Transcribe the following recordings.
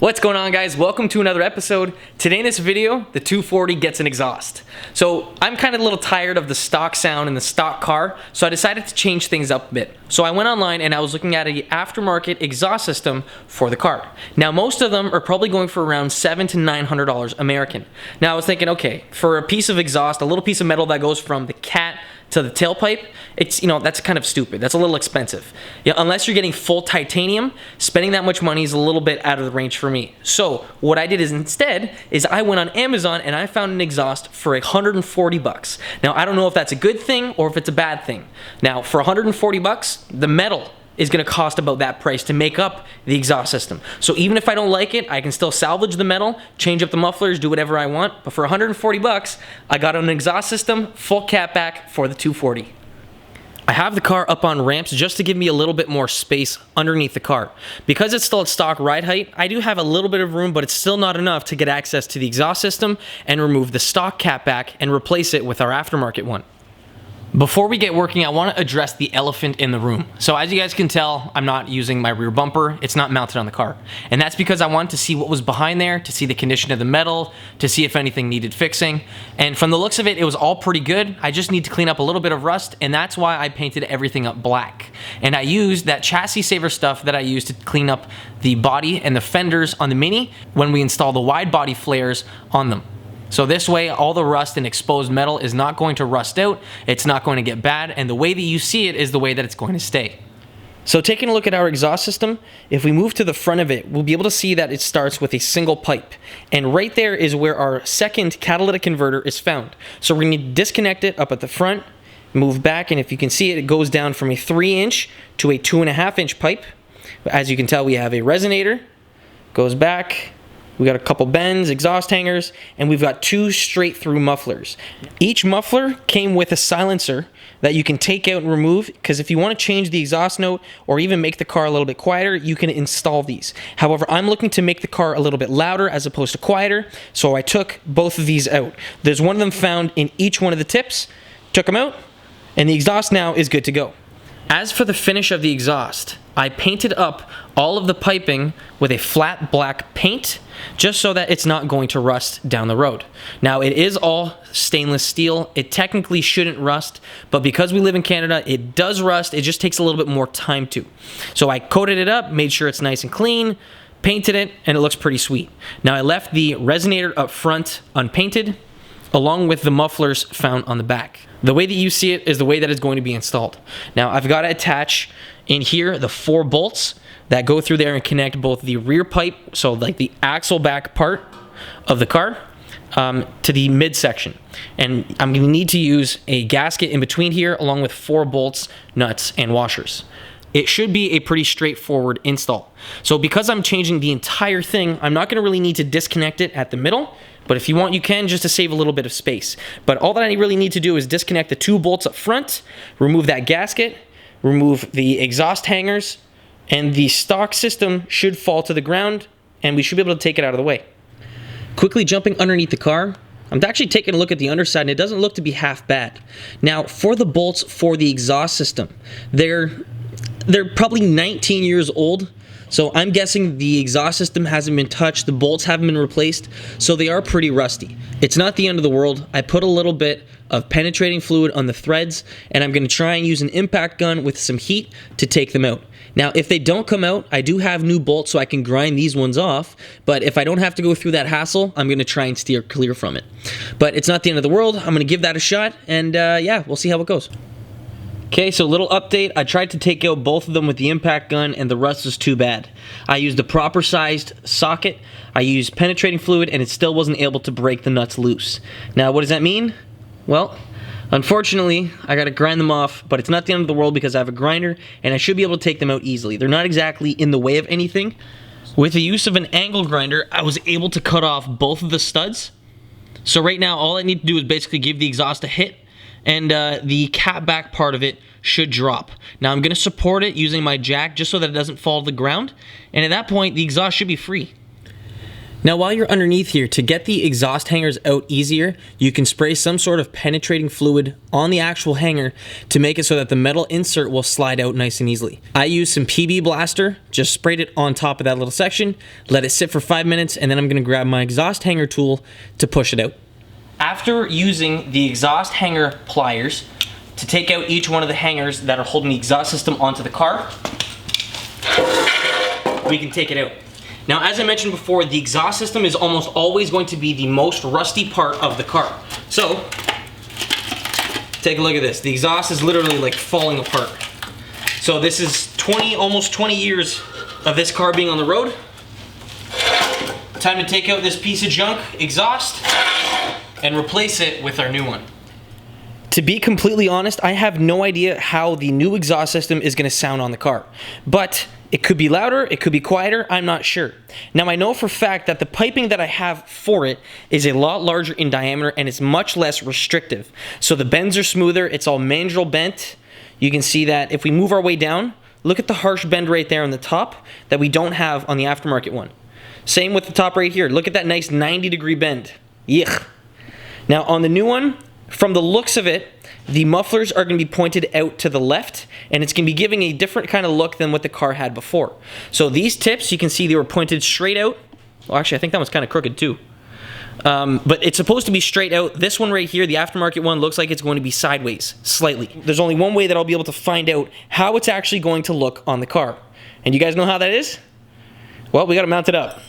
What's going on, guys? Welcome to another episode. Today in this video, the 240 gets an exhaust. So I'm kind of a little tired of the stock sound in the stock car, so I decided to change things up a bit. So I went online and I was looking at an aftermarket exhaust system for the car. Now most of them are probably going for around $700 to $900 American. Now I was thinking, okay, for a piece of exhaust, a little piece of metal that goes from the cat to the tailpipe, it's, that's kind of stupid. That's a little expensive. Unless you're getting full titanium, spending that much money is a little bit out of the range for me. So what I did instead is I went on Amazon and I found an exhaust for 140 bucks. Now I don't know if that's a good thing or if it's a bad thing. Now for 140 bucks, the metal is going to cost about that price to make up the exhaust system. So even if I don't like it, I can still salvage the metal, change up the mufflers, do whatever I want. But for 140 bucks, I got an exhaust system, full catback for the 240. I have the car up on ramps just to give me a little bit more space underneath the car. Because it's still at stock ride height, I do have a little bit of room, but it's still not enough to get access to the exhaust system and remove the stock catback and replace it with our aftermarket one. Before we get working, I want to address the elephant in the room. So as you guys can tell, I'm not using my rear bumper. It's not mounted on the car. And that's because I wanted to see what was behind there, to see the condition of the metal, to see if anything needed fixing. And from the looks of it, it was all pretty good. I just need to clean up a little bit of rust, and that's why I painted everything up black. And I used that chassis saver stuff that I used to clean up the body and the fenders on the Mini when we install the wide body flares on them. So this way, all the rust and exposed metal is not going to rust out, it's not going to get bad, and the way that you see it is the way that it's going to stay. So taking a look at our exhaust system, if we move to the front of it, we'll be able to see that it starts with a single pipe. And right there is where our second catalytic converter is found. So we're going to disconnect it up at the front, move back, and if you can see it, it goes down from a 3-inch to a 2.5-inch pipe. As you can tell, we have a resonator, goes back. We got a couple bends, exhaust hangers, and we've got 2 straight through mufflers. Each muffler came with a silencer that you can take out and remove, because if you want to change the exhaust note or even make the car a little bit quieter, you can install these. However, I'm looking to make the car a little bit louder as opposed to quieter, so I took both of these out. There's one of them found in each one of the tips, took them out, and the exhaust now is good to go. As for the finish of the exhaust, I painted up all of the piping with a flat black paint just so that it's not going to rust down the road. Now it is all stainless steel. It technically shouldn't rust, but because we live in Canada, it does rust. It just takes a little bit more time to. So I coated it up, made sure it's nice and clean, painted it, and it looks pretty sweet. Now I left the resonator up front unpainted, along with the mufflers found on the back. The way that you see it is the way that it's going to be installed. Now I've got to attach in here the 4 bolts that go through there and connect both the rear pipe, so like the axle back part of the car, to the midsection. And I'm going to need to use a gasket in between here along with 4 bolts, nuts, and washers. It should be a pretty straightforward install. So because I'm changing the entire thing, I'm not going to really need to disconnect it at the middle, but if you want, you can, just to save a little bit of space. But all that I really need to do is disconnect the 2 bolts up front, remove that gasket, remove the exhaust hangers, and the stock system should fall to the ground, and we should be able to take it out of the way. Quickly jumping underneath the car, I'm actually taking a look at the underside, and it doesn't look to be half bad. Now, for the bolts for the exhaust system, they're probably 19 years old. So I'm guessing the exhaust system hasn't been touched, the bolts haven't been replaced, so they are pretty rusty. It's not the end of the world. I put a little bit of penetrating fluid on the threads, and I'm going to try and use an impact gun with some heat to take them out. Now, if they don't come out, I do have new bolts so I can grind these ones off, but if I don't have to go through that hassle, I'm going to try and steer clear from it. But it's not the end of the world. I'm going to give that a shot, and yeah, we'll see how it goes. Okay, so little update. I tried to take out both of them with the impact gun, and the rust was too bad. I used a proper sized socket, I used penetrating fluid, and it still wasn't able to break the nuts loose. Now, what does that mean? Well, unfortunately, I gotta grind them off, but it's not the end of the world because I have a grinder, and I should be able to take them out easily. They're not exactly in the way of anything. With the use of an angle grinder, I was able to cut off both of the studs. So right now, all I need to do is basically give the exhaust a hit, and the catback part of it should drop. Now I'm going to support it using my jack just so that it doesn't fall to the ground, and at that point the exhaust should be free. Now while you're underneath here, to get the exhaust hangers out easier, you can spray some sort of penetrating fluid on the actual hanger to make it so that the metal insert will slide out nice and easily. I used some PB Blaster, just sprayed it on top of that little section, let it sit for 5 minutes, and then I'm going to grab my exhaust hanger tool to push it out. After using the exhaust hanger pliers to take out each one of the hangers that are holding the exhaust system onto the car, we can take it out. Now, as I mentioned before, the exhaust system is almost always going to be the most rusty part of the car. So, take a look at this. The exhaust is literally like falling apart. So this is almost 20 years of this car being on the road. Time to take out this piece of junk exhaust and replace it with our new one. To be completely honest, I have no idea how the new exhaust system is going to sound on the car. But it could be louder, it could be quieter, I'm not sure. Now I know for a fact that the piping that I have for it is a lot larger in diameter and it's much less restrictive. So the bends are smoother, it's all mandrel bent. You can see that if we move our way down, look at the harsh bend right there on the top that we don't have on the aftermarket one. Same with the top right here, look at that nice 90-degree bend. Yuck. Now on the new one, from the looks of it, the mufflers are going to be pointed out to the left, and it's going to be giving a different kind of look than what the car had before. So these tips, you can see they were pointed straight out. Well, actually, I think that one's kind of crooked too. But it's supposed to be straight out. This one right here, the aftermarket one, looks like it's going to be sideways, slightly. There's only one way that I'll be able to find out how it's actually going to look on the car. And you guys know how that is? Well, we got to mount it up.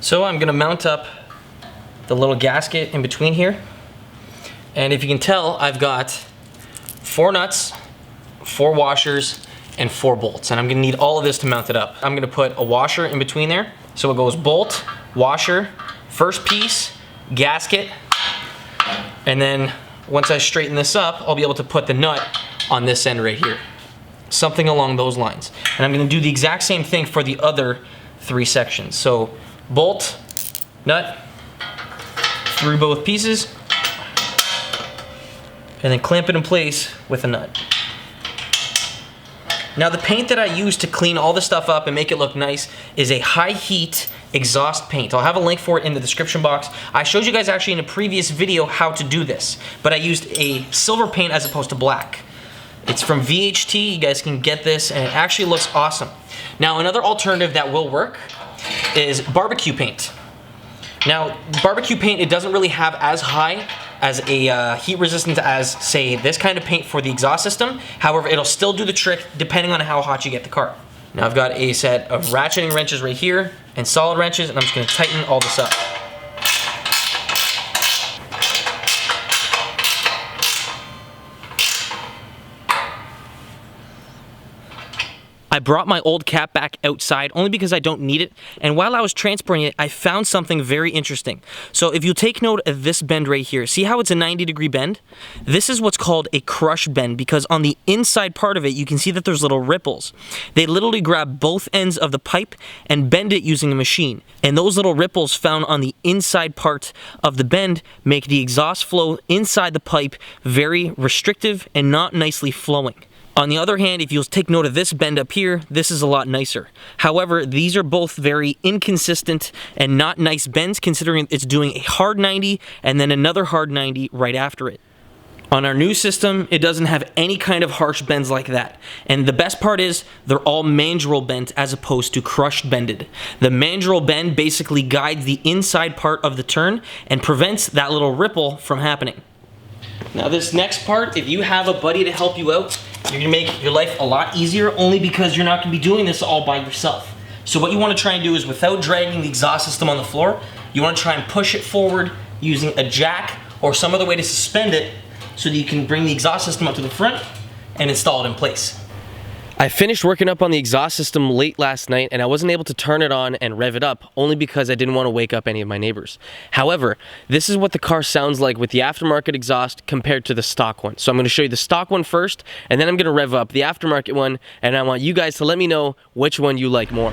So I'm going to mount up the little gasket in between here. And if you can tell, I've got 4 nuts, 4 washers, and 4 bolts. And I'm gonna need all of this to mount it up. I'm gonna put a washer in between there. So it goes bolt, washer, first piece, gasket, and then once I straighten this up, I'll be able to put the nut on this end right here. Something along those lines. And I'm gonna do the exact same thing for the other 3 sections. So bolt, nut, through both pieces, and then clamp it in place with a nut. Now the paint that I use to clean all this stuff up and make it look nice is a high heat exhaust paint. I'll have a link for it in the description box. I showed you guys actually in a previous video how to do this, but I used a silver paint as opposed to black. It's from VHT, you guys can get this, and it actually looks awesome. Now another alternative that will work is barbecue paint. Now barbecue paint, it doesn't really have as high as a heat resistant as, say, this kind of paint for the exhaust system. However, it'll still do the trick depending on how hot you get the car. Now I've got a set of ratcheting wrenches right here and solid wrenches, and I'm just gonna tighten all this up. I brought my old cap back outside only because I don't need it, and while I was transporting it, I found something very interesting. So if you take note of this bend right here, see how it's a 90-degree bend? This is what's called a crush bend, because on the inside part of it, you can see that there's little ripples. They literally grab both ends of the pipe and bend it using a machine. And those little ripples found on the inside part of the bend make the exhaust flow inside the pipe very restrictive and not nicely flowing. On the other hand, if you'll take note of this bend up here, this is a lot nicer. However, these are both very inconsistent and not nice bends, considering it's doing a hard 90 and then another hard 90 right after it. On our new system, it doesn't have any kind of harsh bends like that. And the best part is, they're all mandrel bent as opposed to crushed bended. The mandrel bend basically guides the inside part of the turn and prevents that little ripple from happening. Now this next part, if you have a buddy to help you out, you're gonna make your life a lot easier, only because you're not gonna be doing this all by yourself. So what you wanna try and do is, without dragging the exhaust system on the floor, you wanna try and push it forward using a jack or some other way to suspend it so that you can bring the exhaust system up to the front and install it in place. I finished working up on the exhaust system late last night, and I wasn't able to turn it on and rev it up, only because I didn't want to wake up any of my neighbors. However, this is what the car sounds like with the aftermarket exhaust compared to the stock one. So I'm going to show you the stock one first, and then I'm going to rev up the aftermarket one, and I want you guys to let me know which one you like more.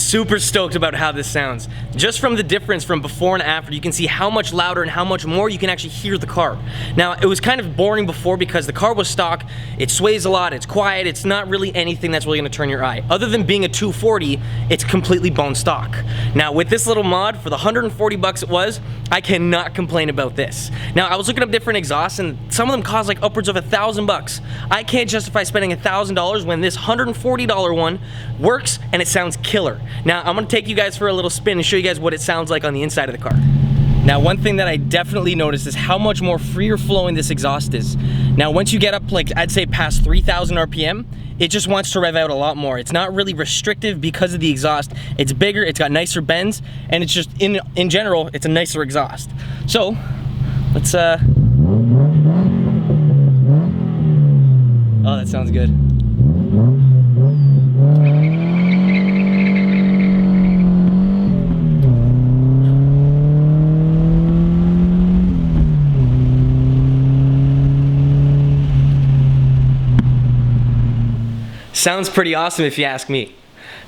super stoked about how this sounds. Just from the difference from before and after, you can see how much louder and how much more you can actually hear the car. Now, it was kind of boring before because the car was stock, it sways a lot, it's quiet, it's not really anything that's really gonna turn your eye. Other than being a 240, it's completely bone stock. Now, with this little mod, for the 140 bucks it was, I cannot complain about this. Now, I was looking up different exhausts and some of them cost like upwards of $1,000. I can't justify spending $1,000 when this $140 one works and it sounds killer. Now, I'm gonna take you guys for a little spin and show you guys what it sounds like on the inside of the car. Now, one thing that I definitely noticed is how much more freer flowing this exhaust is. Now, once you get up, like, I'd say past 3,000 RPM, it just wants to rev out a lot more. It's not really restrictive because of the exhaust. It's bigger, it's got nicer bends, and it's just, in general, it's a nicer exhaust. So, let's, oh, that sounds good. Sounds pretty awesome if you ask me.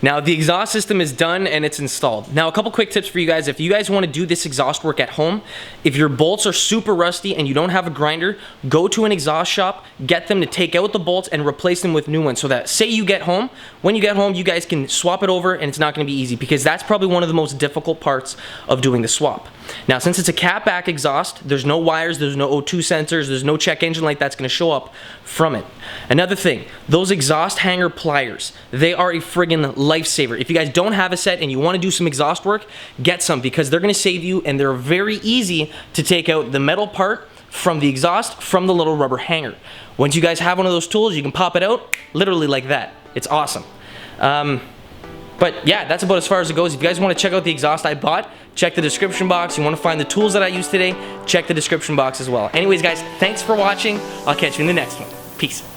Now, the exhaust system is done and it's installed. Now, a couple quick tips for you guys. If you guys want to do this exhaust work at home, if your bolts are super rusty and you don't have a grinder, go to an exhaust shop, get them to take out the bolts and replace them with new ones so that, say you get home, when you get home, you guys can swap it over and it's not going to be easy because that's probably one of the most difficult parts of doing the swap. Now, since it's a catback exhaust, there's no wires, there's no O2 sensors, there's no check engine light that's going to show up from it. Another thing, those exhaust hanger pliers, they are a friggin' lifesaver. If you guys don't have a set and you want to do some exhaust work, get some because they're going to save you and they're very easy to take out the metal part from the exhaust from the little rubber hanger. Once you guys have one of those tools, you can pop it out literally like that. It's awesome. But yeah, that's about as far as it goes. If you guys want to check out the exhaust I bought, check the description box. You want to find the tools that I used today, check the description box as well. Anyways, guys, thanks for watching. I'll catch you in the next one. Peace.